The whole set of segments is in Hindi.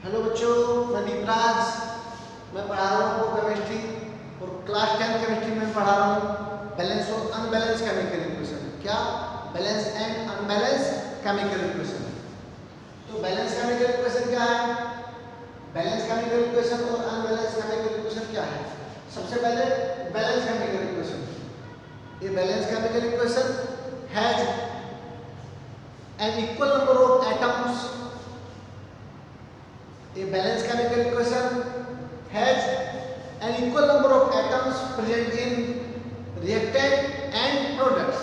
हेलो बच्चों, मैं दीपराज। मैं पढ़ा रहा हूँ केमिस्ट्री और क्लास 10 केमिस्ट्री में पढ़ा रहा हूँ बैलेंस और अनबैलेंस केमिकल इक्वेशन। क्या? Balance and unbalance chemical equation. तो बैलेंस केमिकल इक्वेशन क्या है? बैलेंस केमिकल इक्वेशन और अनबैलेंस केमिकल इक्वेशन क्या है? सबसे पहले बैलेंस केमिकल इक्वेशन। ये balance chemical equation has N equal number of atoms. A balanced chemical equation has an equal number of atoms present in reactant and products.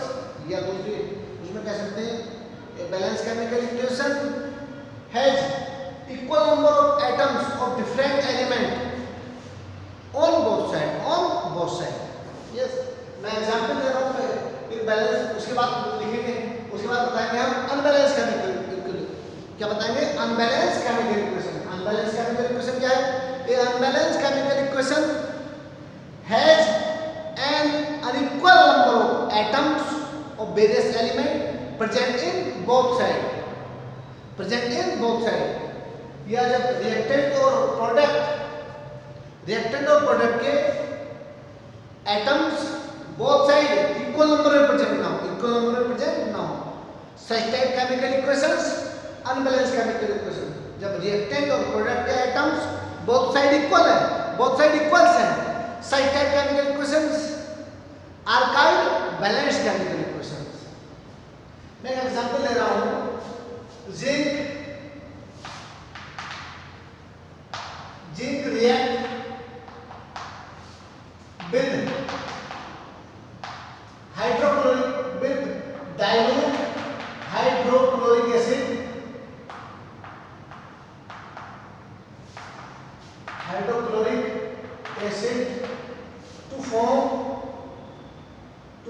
या दूसरी उसमें कह सकते हैं a balanced chemical equation has equal number of atoms of different element on both side. Yes, मैं एग्जांपल दे रहा हूँ. फिर बैलेंस उसके बाद लिखेंगे, उसके बाद बताएंगे हम अनबैलेंस केमिकल. क्या बताएंगे? Unbalance chemical equation. Unbalance chemical equation क्या है? ये unbalance chemical equation has an unequal number of atoms of various element present in both side. या जब रिएक्टेंट और प्रोडक्ट के atoms both side equal number में प्रेजेंट ना हो, such type chemical equations unbalance chemical equation. जब रिएक्टेंट और प्रोडक्ट के एटम्स बोथ साइड इक्वल्स हैं, such type chemical equations are called balanced chemical equations. मैं एक एग्जांपल ले रहा हूं. Zinc react with dilute hydrochloric acid to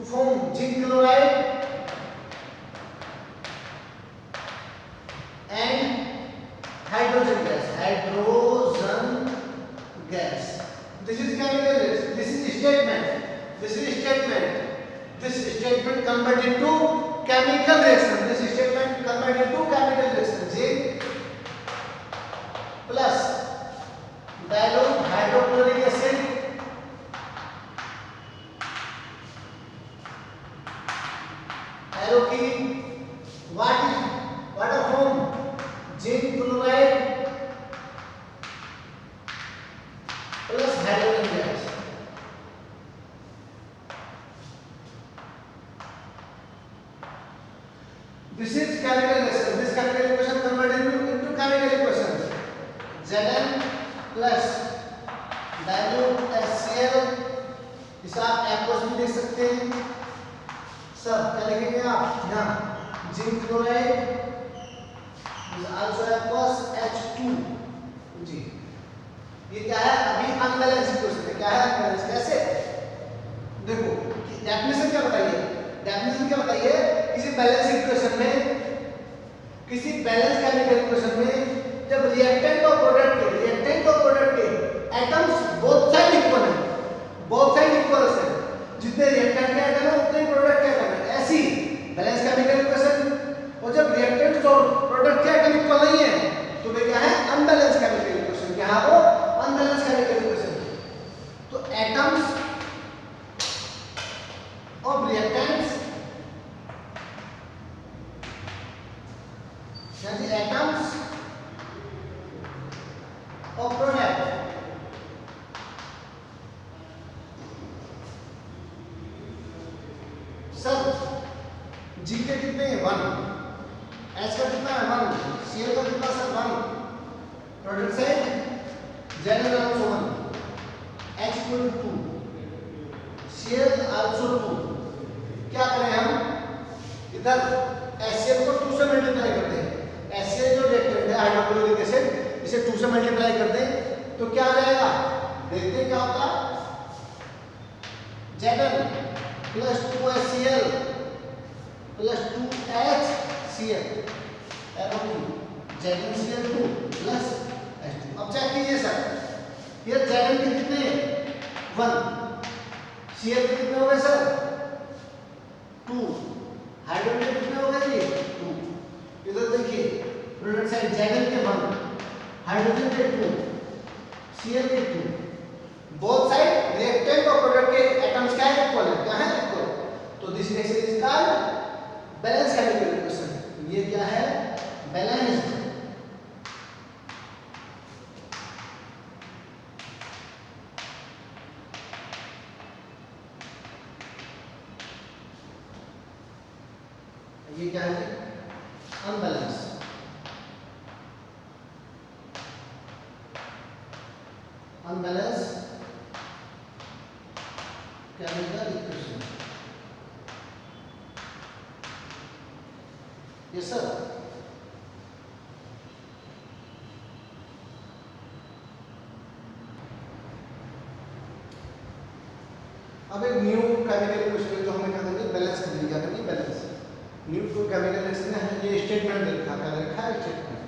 form zinc chloride and hydrogen gas. This is chemical. This is statement converted into chemical reaction. Zinc plus dilute hydrochloric acid water form zinc chloride plus hydrogen gas. This is chemical reaction. This chemical equation converted into chemical equation. Zn plus dilute HCl. इसे आप एक्वस भी देख सकते हैं. सर क्या लिखेंगे आप? यहाँ zinc chloride is also aqueous H2. जी, ये क्या है? अभी अनबैलेंस इक्वेशन है. क्या है अनबैलेंस? कैसे? देखो डेफिनेशन क्या बताइए. किसी बैलेंस केमिकल इक्वेशन में जब रिएक्टेंट और प्रोडक्ट के एटम्स बोथ साइड इक्वल है, जितने रिएक्टेंट के एटम है उतने प्रोडक्ट के एटम है. ऐसी बैलेंस केमिकल इक्वेशन. और जब रिएक्टेंट और प्रोडक्ट के एटम इक्वल नहीं है तो वे क्या है? Unbalance chemical equation. क्या है वो? Unbalance chemical equation. तो एटम्स of reactants, यानी atoms of product सब G के कितने हैं? 1. H का कितना है? 1. Cl का कितना sir? 1. Product side Zn also 1. H equal to 2. Cl also 2. क्या करें हम? इधर HCl को 2 से मल्टीप्लाई करते हैं. HCl जो रिएक्टेंट है हाइड्रोक्लोरिक एसिड, इसे 2 से मल्टीप्लाई कर दें तो क्या आ जाएगा? देखते हैं क्या होता है. Zn plus 2HCl plus 2HCl ZnCl2 plus H2. अब चेक कीजिए सर, ये Zn के कितने? 1. Cl के कितने हो गए सर? 2. हाइड्रोजन के कितने हो गए जी? 2. इधर देखिए प्रोडक्ट साइड Zn के 1, हाइड्रोजन के 2, Cl के 2, बोथ साइड रिएक्टेंट और प्रोडक्ट के एटम्स क्या है, इक्वल है, क्या है, इक्वल। तो this reaction is called balance chemical reaction. ये क्या है, बैलेंस्ड। ये क्या है, unbalance. Unbalance chemical equation. Yes sir. अब एक न्यू केमिकल इक्वेशन जो हमें क्या करनी, बैलेंस करनी, क्या करनी, balance. New to chemical reaction है, ये स्टेटमेंट लिखा है, क्या लिखा है, स्टेटमेंट।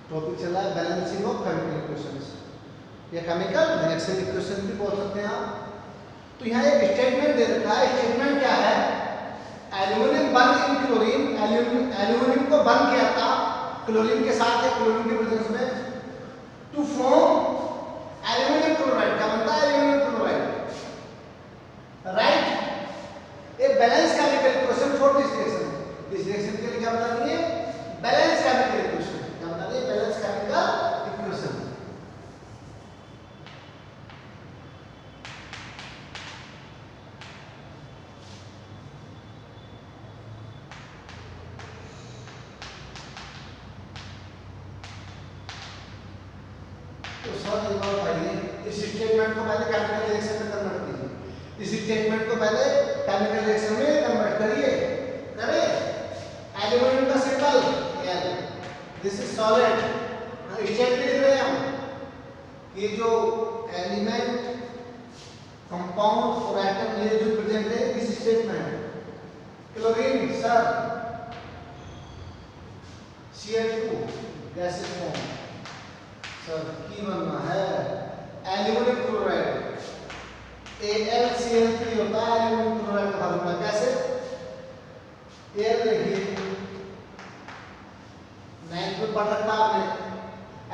टॉपिक चला है बैलेंसिंग ऑफ केमिकल इक्वेशंस या केमिकल रिएक्शन इक्वेशन भी बोल सकते हैं आप। तो यहाँ एक स्टेटमेंट दे रखा है, स्टेटमेंट क्या है, aluminium burn in chlorine, aluminium को बर्न किया था क्लोरीन के साथ या क्लोरीन के प्रेजेंस में, टू फॉर्म एल्यूमिनियम क्लोराइड। क्या बनता है, aluminium chloride, right. A balance chemical equation for this reaction. This reaction के लिए क्या बता रही है, बैलेंस केमिकल इक्वेशन। क्या बता रही है, बैलेंस केमिकल इक्वेशन। तो सर एक बार पढ़िए, इस स्टेटमेंट को पहले केमिकल रिएक्शन में कन्वर्ट कीजिए। इस स्टेटमेंट को पहले केमिकल रिएक्शन में कन्वर्ट करिए, करें। एल्यूमिनियम का symbol L, this is solid. Statement लिख रहे हैं हम, ये जो एलिमेंट, कंपाउंड और एटम ये जो प्रेजेंट है इस statement. Chlorine sir Cl2 gases form sir की बनना है एल्यूमिनियम क्लोराइड, AlCl3 होता है एल्यूमिनियम क्लोराइड का फार्मूला। कैसे, एल देखिए 9th में पढ़ रखा आपने,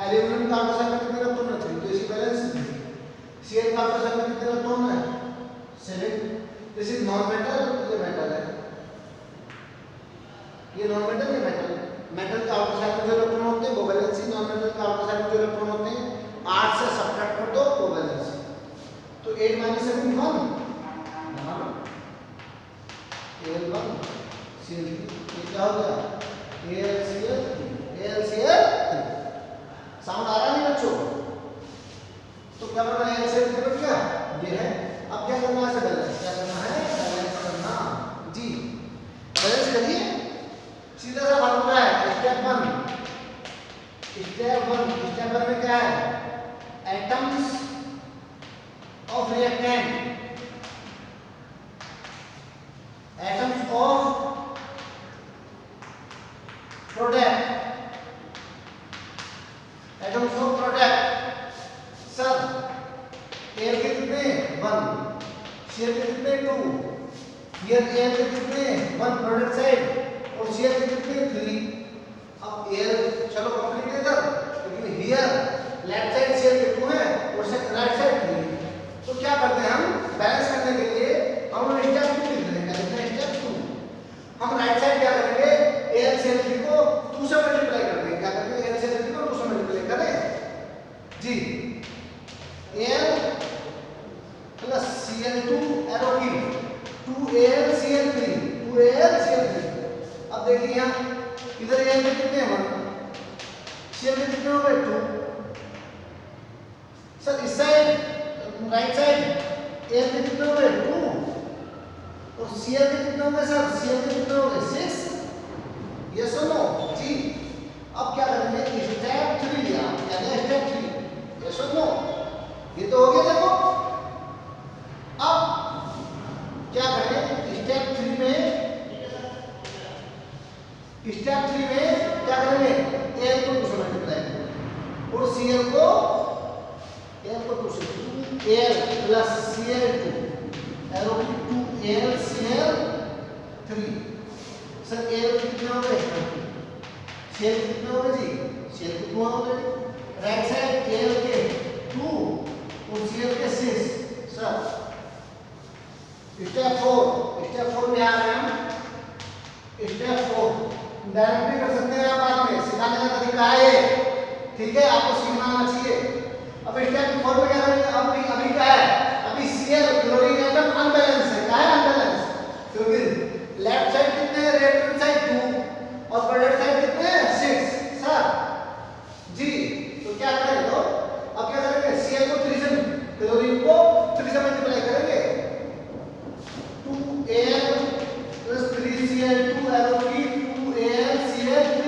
एल्यूमिनियम का ऑटो साइड कितने इलेक्ट्रॉन है, 3, तो इसकी बैलेंस है। Cl का ऑटो साइड में कितने इलेक्ट्रॉन है, 7। दिस इज नॉन मेटल, ये मेटल है, ये नॉन मेटल, ये मेटल। मेटल का ऑटो साइड में जो इलेक्ट्रॉन होते हैं वो वैलेंसी, नॉन मेटल का ऑटो साइड में जो इलेक्ट्रॉन होते हैं 8 से सब्ट्रैक्ट कर दो वो वैलेंसी। तो 8 - 7 1, Al1 Cl3, ये क्या हो गया, AlCl3। साउंड आ रहा नहीं बच्चों, तो क्या करना है, AlCl3 बन गया, ये है। अब क्या करना है, बैलेंस, क्या करना है, बैलेंस करना जी। बैलेंस करिए, सीधा सा फार्मूला है, स्टेप 1। स्टेप 1 में क्या है, atoms of reactant, atoms of product, atoms of product। Sir Al के कितने 1, Cl के कितने 2, here Al के कितने 1 प्रोडक्ट साइड और Cl के कितने 3। अब Al चलो कंप्लीट है इधर, लेकिन here लेफ्ट साइड Cl के 2 है और राइट साइड 3। तो क्या करते हैं हम, बैलेंस करने के लिए हम स्टेप 2 लिख देंगे, स्टेप 2। हम राइट साइड क्या करेंगे, AlCl3 को 2 से मल्टीप्लाई कर देंगे। क्या करेंगे, AlCl3 को 2 से मल्टीप्लाई करें जी। Al प्लस Cl2 एरो की 2AlCl3, 2AlCl3। अब देखिए यहाँ इधर Al के कितने हैं 1, Cl के कितने हो गए 2। सर इस साइड राइट साइड Al के कितने हो गए 2 और Cl के कितने हो गए सर, Cl के कितने हो गए 6। यस और नो जी। अब क्या करेंगे, स्टेप 3 लिया, क्या है स्टेप 3, यस और नो, ये तो हो गया। देखो अब क्या करें, स्टेप 3 में क्या करेंगे, Al को 2 से मल्टीप्लाई करेंगे और Cl को 2 से, Al प्लस Cl2 एरो की 2AlCl3। सर Al कितने हो गए, Cl कितने हो गए जी, Cl कितना हुआ ऑलरेडी, राइट साइड Al के 2 और Cl के 6। सर स्टेप 4 में आ रहे हैं। स्टेप 4 डायरेक्ट भी कर सकते हैं आप, बाद में सिखाने का तरीका है ये, ठीक है, आपको सीखना आना चाहिए। अब स्टेप 4 में क्या करेंगे, अभी क्या है, अभी Cl क्लोरीन एटम अनबैलेंस है। क्या है अनबैलेंस, क्योंकि लेफ्ट साइड कितने हैं, रिएक्टेंट साइड 2 और प्रोडक्ट साइड कितने हैं 6। सर जी, तो क्या करेंगे, तो अब क्या करेंगे, Cl को 3 से, क्लोरीन को 3 से मल्टीप्लाई करेंगे, 2Al plus 3Cl2 एरो की 2AlCl3।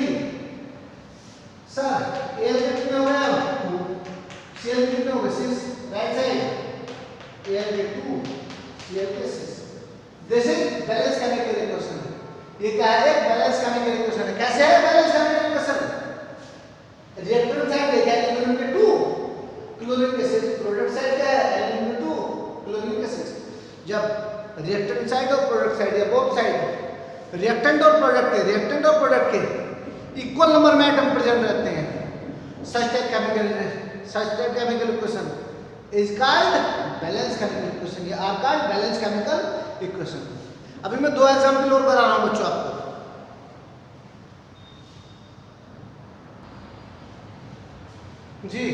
सर Al कितने हो गए, 2, Cl कितने हो गए 6, राइट साइड Al के 2 Cl के 6। This is balance chemical equation. ये क्या है, बैलेंस केमिकल इक्वेशन है। कैसे है balance chemical equation, reactant side देखा है एल्यूमिनियम के 2 क्लोरीन के 6, प्रोडक्ट साइड क्या है एल्यूमिनियम के 2 क्लोरीन के 6। जब रिएक्टेंट साइड और प्रोडक्ट साइड या बोथ साइड रिएक्टेंट और प्रोडक्ट के इक्वल नंबर में एटम प्रेजेंट रहते हैं, such that chemical equation is called balance chemical equation, या or called balance chemical equation. अभी मैं 2 एग्जांपल और बता रहा हूं बच्चों आपको। जी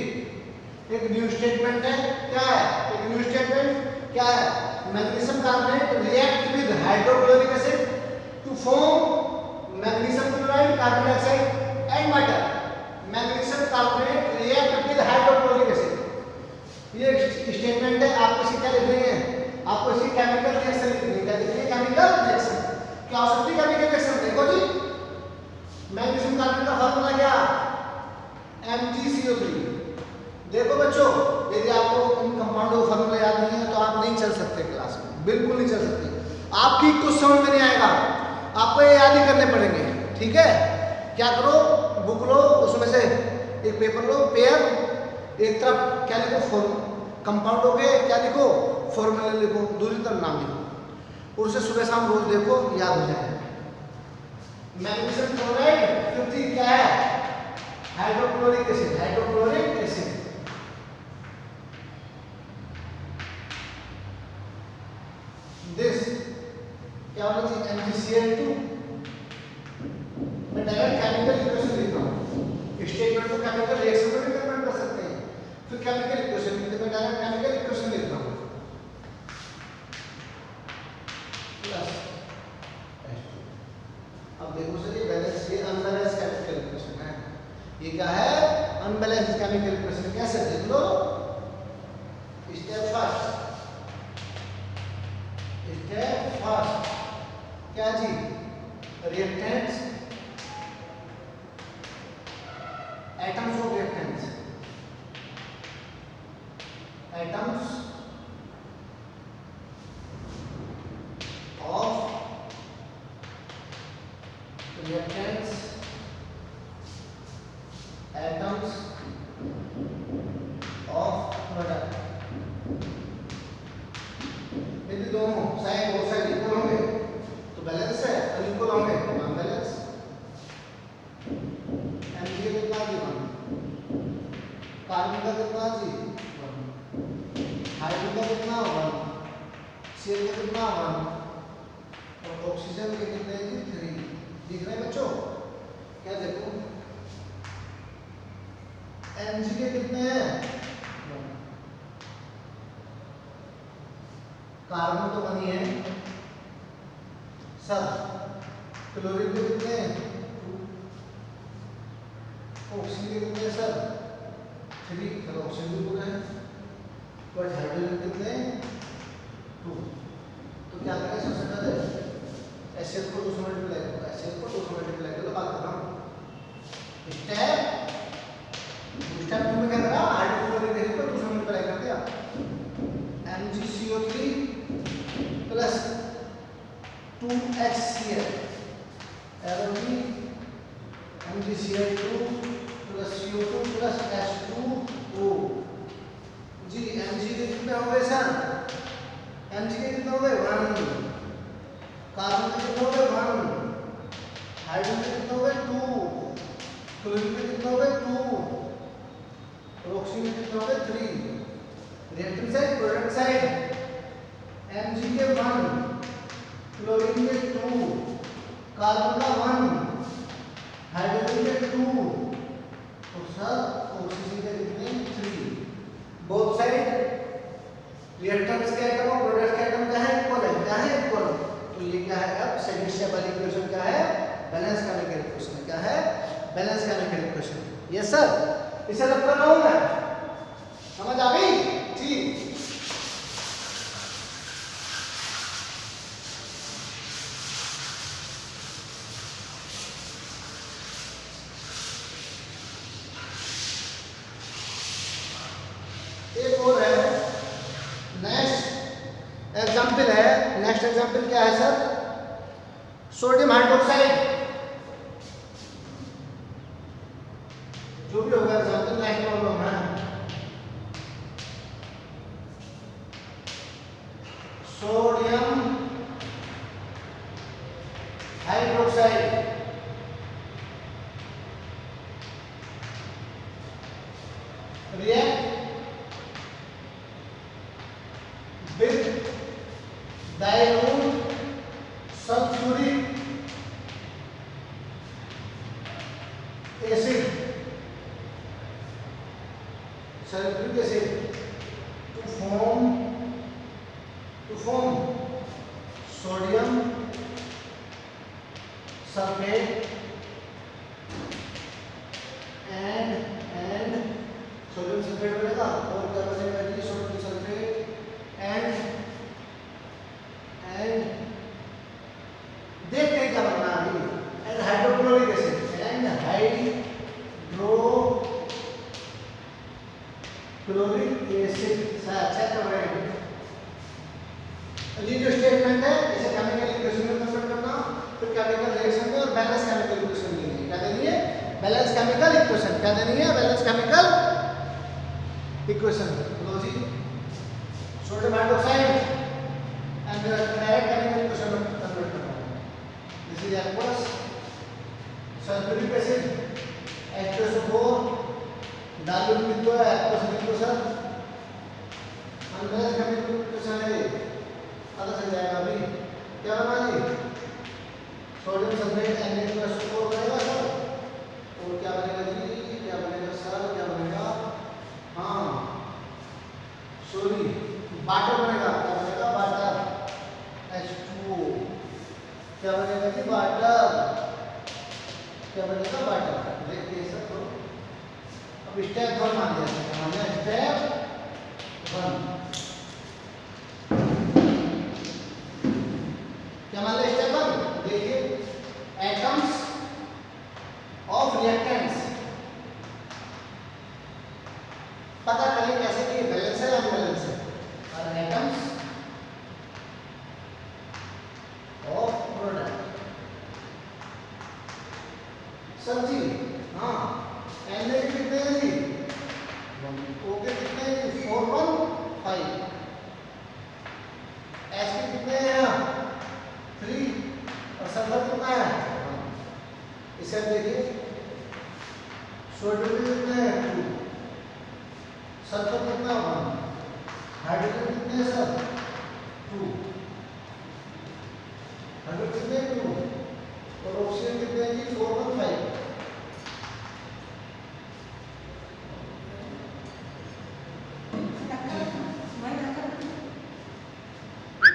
एक न्यू स्टेटमेंट है, क्या है, एक न्यू स्टेटमेंट क्या है, magnesium carbonate react with hydrochloric acid to form magnesium chloride, carbon dioxide and water. Magnesium carbonate react with hydrochloric acid, ये स्टेटमेंट है। आपको इसी क्या लिखनी है, आपको इसी केमिकल रिएक्शन लिखनी है। क्या लिखनी है, केमिकल रिएक्शन। क्या हो सकती है केमिकल रिएक्शन, देखो जी, मैग्नीशियम कार्बोनेट का फार्मूला क्या, MgCO3। देखो बच्चों, यदि आपको इन कंपाउंडों का फार्मूला याद नहीं है तो आप नहीं चल सकते क्लास में, बिल्कुल नहीं चल सकते। आपकी कुछ समझ में नहीं आएगा, आपको ये याद ही करने पड़ेंगे, ठीक है। क्या करो, बुक लो, उसमें से एक पेपर लो, पेयर, एक तरफ क्या लिखो, कंपाउंडों के क्या लिखो, फॉर्मूले लिखो, दूसरी तरफ नाम लिखो, और उसे सुबह शाम रोज देखो, याद हो जाएगा। मैग्नीशियम क्लोराइड 50 क्या है, hydrochloric acid, hydrochloric acid. This क्या होना चाहिए, MgCl2। मैं डायरेक्ट केमिकल इक्वेशन लिख रहा हूं, स्टेटमेंट को केमिकल रिएक्शन में भी कन्वर्ट कर सकते हैं। फिर केमिकल इक्वेशन में मैं डायरेक्ट केमिकल इक्वेशन लिख रहा हूं, प्लस H2। अब देखो सर, ये बैलेंस, ये अनबैलेंस केमिकल इक्वेशन है। ये क्या है, अनबैलेंस केमिकल इक्वेशन। कैसे देख लो, स्टेप फर्स्ट क्या जी, reactants, atoms of reactants, atoms of reactants, atoms of product. यदि दोनों साइड और साइड इक्वल होंगे तो बैलेंस है, और इक्वल होंगे तो अनबैलेंस। Mg कितना जी, 1, कार्बन का कितना जी, 1, हाइड्रोजन का कितना 1, Cl का कितना 1, और ऑक्सीजन के कितने जी 3। दिख रहे हैं बच्चों, क्या देखो, Mg के कितने हैं, कार्बन तो बनी है सर, क्लोरीन के कितने हैं 2, ऑक्सीजन के कितने हैं सर 3, सर ऑक्सीजन भी पूरा है, बट हाइड्रोजन कितने हैं 2। तो क्या करें, सबसे पहले HCl को 2 से मल्टीप्लाई करो, HCl को 2 से मल्टीप्लाई करो, बात कर रहा हूँ। स्टेप 2 में क्या करा, हाइड्रोक्लोरिक एसिड को 2 से मल्टीप्लाई कर दिया, MgCO3 प्लस 2HCl एरो की MgCl2 plus CO2 plus H2O। जी Mg के कितने हो गए सर, Mg के कितने हो गए 1, कार्बन के कितने हो गए 1, हाइड्रोजन के कितने हो गए 2, क्लोरीन में कितना हो गया 2, और ऑक्सीजन में कितना हो गया 3। Reactant side, product side Mg के 1, क्लोरीन के 2, कार्बन का 1, हाइड्रोजन के 2 और सर ऑक्सीजन के कितने 3। बोथ साइड रिएक्टेंट्स के एटम और प्रोडक्ट्स के एटम क्या है इक्वल है, क्या है इक्वल। तो ये क्या है अब सेकंड स्टेप वाली इक्वेशन क्या है, बैलेंस केमिकल इक्वेशन। क्या है, balance chemical equation. Yes sir, इसे रब कर रहा हूं मैं, समझ आ गई। ठीक, एक और है, नेक्स्ट एग्जाम्पल है। नेक्स्ट एग्जाम्पल क्या है सर, सोडियम हाइड्रोक्साइड। जो भी होगा एग्जाम्पल नेक्स्ट प्रॉब्लम है। Sodium hydroxide react with dilute sulfuric acid to form sodium sulfate and sodium sulphate बनेगा और क्या बनेगा जी, सोडियम सल्फेट एंड देखते हैं क्या बनना है अभी। And hydrochloric acid and hydrochloric acid से अच्छा कर रहे हैं। ये जो स्टेटमेंट है इसे केमिकल इक्वेशन में कन्वर्ट करना, फिर केमिकल रिएक्शन में और बैलेंस केमिकल इक्वेशन देनी है। क्या देनी है, बैलेंस केमिकल इक्वेशन। क्या देनी है, बैलेंस केमिकल इक्वेशन। लो जी, sodium hydroxide and direct chemical equation में कन्वर्ट करना। This is aqueous sulphuric acid H2SO4 डालून लिखो है एक्वस लिखो सर। अनबैलेंस केमिकल इक्वेशन है, पता चल जाएगा अभी। क्या बना जी, सोडियम सल्फेट Na2SO4 बनेगा सर। और क्या बनेगा जी, क्या बनेगा सर, क्या बनेगा, हाँ सॉरी वाटर बनेगा। क्या बनेगा, वाटर H2O। क्या बनेगा जी, वाटर। क्या बनेगा, वाटर। देखिए सर, तो अब स्टेप 1 मान लिया, हमने स्टेप 1 क्या मान लिया, स्टेप 1। देखिए एटम्स ऑफ रिएक्टेंट्स पता करें कैसे कि बैलेंस है या अनबैलेंस है। और एटम्स ऑफ प्रोडक्ट सर जी, हाँ एन के कितने हैं जी, ओ के कितने हैं जी 4 1 5, एस के कितने हैं 3 और सल्फर कितना है 1। इसे देखिए सोडियम के कितने हैं 2, सल्फर कितना 1, हाइड्रोजन कितने हैं सर 2, हाइड्रोजन कितने 2 और ऑक्सीजन कितने हैं जी 4 1 5।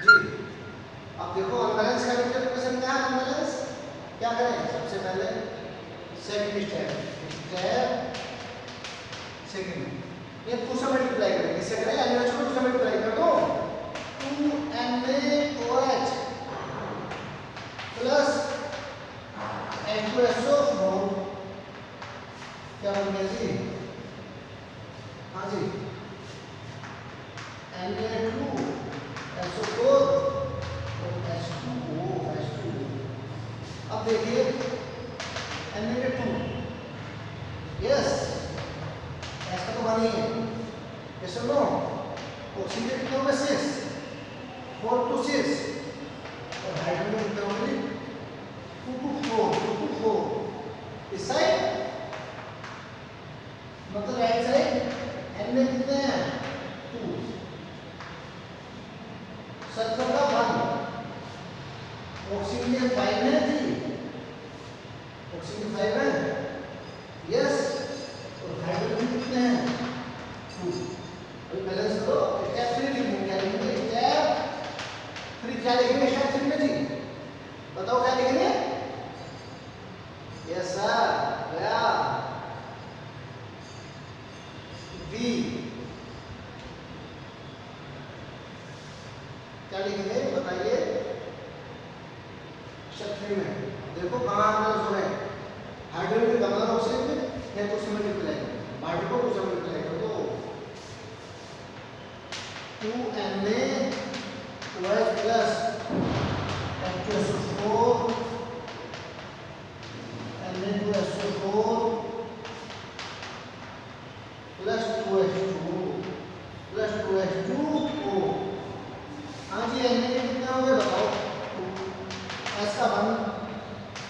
जी अब देखो अनबैलेंस केमिकल इक्वेशन क्या है, अनबैलेंस क्या करें, सबसे पहले सेकंड स्टेप सेकंड ये 2 से मल्टीप्लाई करेंगे। किससे करें, NaOH को 2 से मल्टीप्लाई कर दो, 2NaOH प्लस H2SO4 क्या बन गया जी, हाँ जी Na2SO4 और H2O। अब देखिए Na2 यस ऐसा तो बनी है, ये सुनो ऑक्सीजन कितने होंगे 6 4 to 6 और हाइड्रोजन कितने होंगे 2 to 4 इस साइड ऑक्सीजन 5 है, यस, और हाइड्रोजन कितने हैं 2। अभी बैलेंस करो, स्टेप 3 लिखेंगे, क्या लिखेंगे स्टेप 3, क्या लिखेंगे स्टेप 3 में जी, बताओ क्या लिखेंगे, यस सर, गया बी, क्या लिखेंगे बताइए स्टेप 3 में, देखो कहाँ बैलेंस हो रहे हैं, हाइड्रोजन के गमला ऑक्सीजन में या तो उसमें मल्टीप्लाई करो, पार्टिकल को उसमें मल्टीप्लाई कर दो, 2Na2H plus H2SO4 Na2SO4 plus 2H2O। हाँ जी, Na कितना हो गया बताओ, S का 1,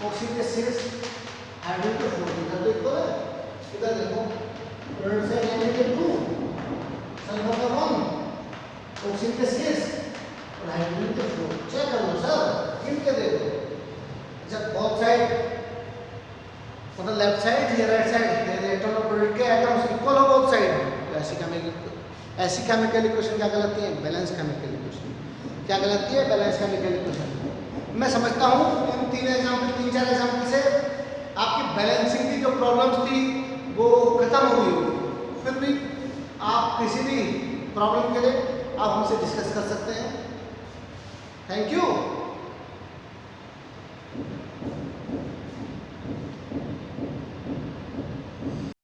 ऑक्सीजन के 6, हाइड्रोजन के 4, इधर देखो, इधर देखो, प्रोडक्ट से Na के 2, सल्फर का 1, ऑक्सीजन के 6 और हाइड्रोजन के 4, चेक कर लो सर, गिन के देखो, जब बोथ साइड मतलब लेफ्ट साइड या राइट साइड इलेक्ट्रॉन और प्रोडक्ट के एटम्स इक्वल हो बोथ साइड, तो ऐसी केमिकल इक्वेशन क्या कहलाती है, बैलेंस केमिकल इक्वेशन, क्या कहलाती है, बैलेंस केमिकल इक्वेशन। मैं समझता हूँ इन 3-4 एग्जाम्पल से आपकी बैलेंसिंग की जो प्रॉब्लम्स थी वो खत्म हो गई होगी, फिर भी आप किसी भी प्रॉब्लम के लिए आप हमसे डिस्कस कर सकते हैं। Thank you.